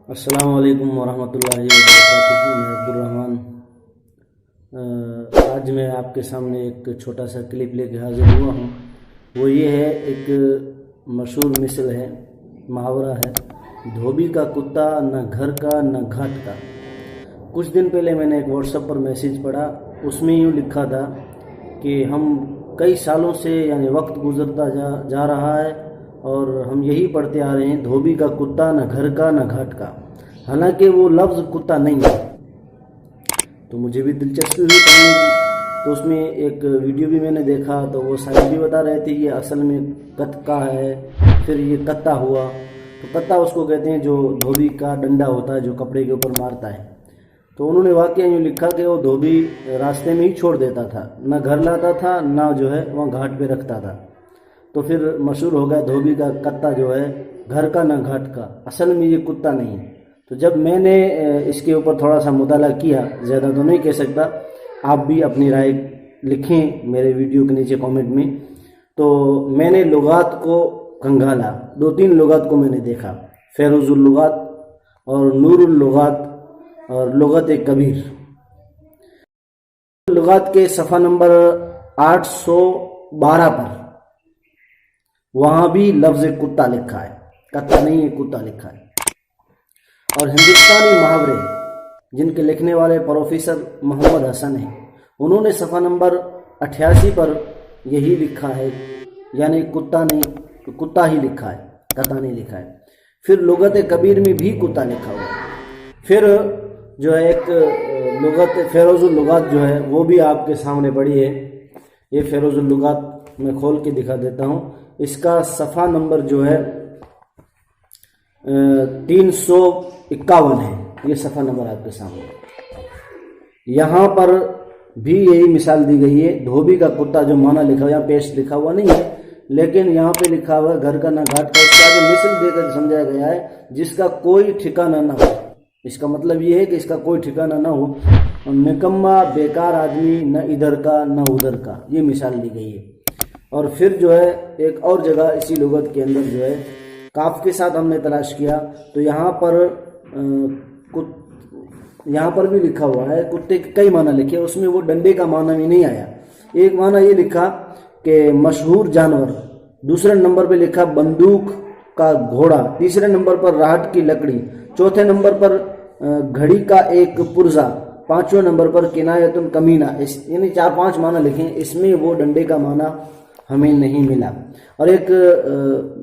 अस्सलाम वालेकुम वरहमतुल्लाहि वबरकातुहू। मैं अब्दुर्रहमान। आज मैं आपके सामने एक छोटा सा क्लिप लेके हाजिर हुआ हूँ। वो ये है, एक मशहूर मिसल है, मुहावरा है, धोबी का कुत्ता न घर का न घाट का। कुछ दिन पहले मैंने एक व्हाट्सएप पर मैसेज पढ़ा, उसमें यूँ लिखा था कि हम कई सालों से यानी वक्त गुजरता जा रहा है और हम यही पढ़ते आ रहे हैं, धोबी का कुत्ता न घर का न घाट का। हालांकि वो लफ्ज़ कुत्ता नहीं है। तो मुझे भी दिलचस्पी हुई पढ़ने की, तो उसमें एक वीडियो भी मैंने देखा, तो वो साहिब भी बता रहे थे ये असल में कत्का है, फिर ये कत्ता हुआ। तो कत्ता उसको कहते हैं जो धोबी का डंडा होता है, जो कपड़े के ऊपर मारता है। तो उन्होंने वाकया यूँ लिखा कि वो धोबी रास्ते में ही छोड़ देता था, ना घर लाता था, ना जो है वहाँ घाट पे रखता था। तो फिर मशहूर हो गया धोबी का कत्ता जो है घर का ना घाट का। असल में ये कुत्ता नहीं है। तो जब मैंने इसके ऊपर थोड़ा सा मुताला किया, ज़्यादा तो नहीं कह सकता, आप भी अपनी राय लिखें मेरे वीडियो के नीचे कमेंट में। तो मैंने लुगात को खंगाला, 2-3 लुगात को मैंने देखा, फेरोजुल लुगात और नूरुल लुगात और लुगत कबीर। लुगात के सफ़ा नंबर 812 पर वहाँ भी लफ्ज़ कुत्ता लिखा है, कत्ता नहीं है, कुत्ता लिखा है। और हिंदुस्तानी मुहावरे जिनके लिखने वाले प्रोफेसर मोहम्मद हसन हैं, उन्होंने सफ़ा नंबर 88 पर यही लिखा है, यानी कुत्ता नहीं, तो कुत्ता ही लिखा है, कत्ता नहीं लिखा है। फिर लुगत कबीर में भी कुत्ता लिखा हुआ है। फिर जो है एक लुगत फेरोजुल लुगात जो है वो भी आपके सामने पड़ी है। ये फेरोजुल लुगात मैं खोल के दिखा देता हूँ। इसका सफ़ा नंबर जो है 351 है। ये सफ़ा नंबर आपके सामने। यहाँ पर भी यही मिसाल दी गई है, धोबी का कुत्ता जो माना लिखा हुआ, यहाँ पेश लिखा हुआ नहीं है, लेकिन यहाँ पे लिखा हुआ है घर का ना घाट का। इसका जो मिसल देकर समझाया गया है, जिसका कोई ठिकाना ना हो। इसका मतलब ये है कि इसका कोई ठिकाना ना हो, निकम्मा बेकार आदमी, न इधर का न उधर का, ये मिसाल दी गई है। और फिर जो है एक और जगह इसी लुगत के अंदर जो है काफ के साथ हमने तलाश किया, तो यहाँ पर भी लिखा हुआ है, कुत्ते के कई माना लिखे, उसमें वो डंडे का माना भी नहीं आया। एक माना ये लिखा कि मशहूर जानवर, दूसरे नंबर पे लिखा बंदूक का घोड़ा, तीसरे नंबर पर राहत की लकड़ी, चौथे नंबर पर घड़ी का एक पुर्जा, 5वें नंबर पर किनायतुन कमीना। यानी 4-5 माना लिखे, इसमें वो डंडे का माना हमें नहीं मिला। और एक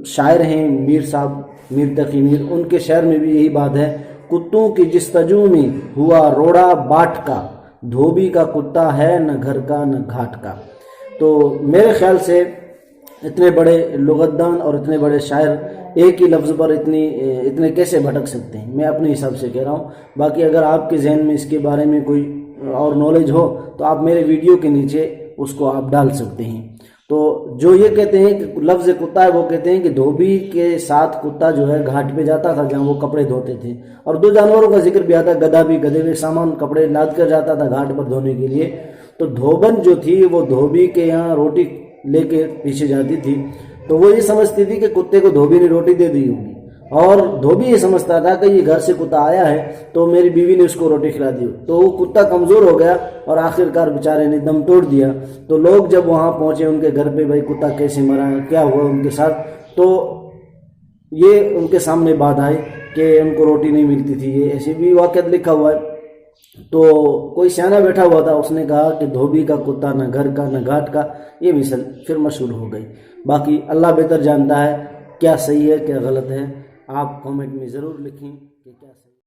शायर हैं मीर साहब, मीर तकी मीर, उनके शहर में भी यही बात है, कुत्तों की जिस्तजू में हुआ रोड़ा बाट का, धोबी का कुत्ता है न घर का न घाट का। तो मेरे ख्याल से इतने बड़े लुगतदान और इतने बड़े शायर एक ही लफ्ज़ पर इतने कैसे भटक सकते हैं, मैं अपने हिसाब से कह रहा हूँ। बाकी अगर आपके जहन में इसके बारे में कोई और नॉलेज हो तो आप मेरे वीडियो के नीचे उसको आप डाल सकते हैं। तो जो ये कहते हैं कि लफ्ज़ कुत्ता है, वो कहते हैं कि धोबी के साथ कुत्ता जो है घाट पे जाता था जहाँ वो कपड़े धोते थे। और 2 जानवरों का जिक्र भी आता है, गधा भी गधे में सामान कपड़े लाद कर जाता था घाट पर धोने के लिए। तो धोबन जो थी वो धोबी के यहाँ रोटी लेके पीछे जाती थी, तो वो ये समझती थी कि कुत्ते को धोबी ने रोटी दे दी होगी, और धोबी ये समझता था कि ये घर से कुत्ता आया है तो मेरी बीवी ने उसको रोटी खिला दी। तो वो कुत्ता कमज़ोर हो गया और आखिरकार बेचारे ने दम तोड़ दिया। तो लोग जब वहाँ पहुँचे उनके घर पे, भाई कुत्ता कैसे मरा, क्या हुआ उनके साथ, तो ये उनके सामने बात आई कि उनको रोटी नहीं मिलती थी। ये ऐसे भी वाक़या लिखा हुआ है। तो कोई सियाना बैठा हुआ था, उसने कहा कि धोबी का कुत्ता न घर का न घाट का। ये मिसल फिर मशहूर हो गई। बाकी अल्लाह बेहतर जानता है क्या सही है क्या गलत है। आप कमेंट में ज़रूर लिखें कि क्या सही है।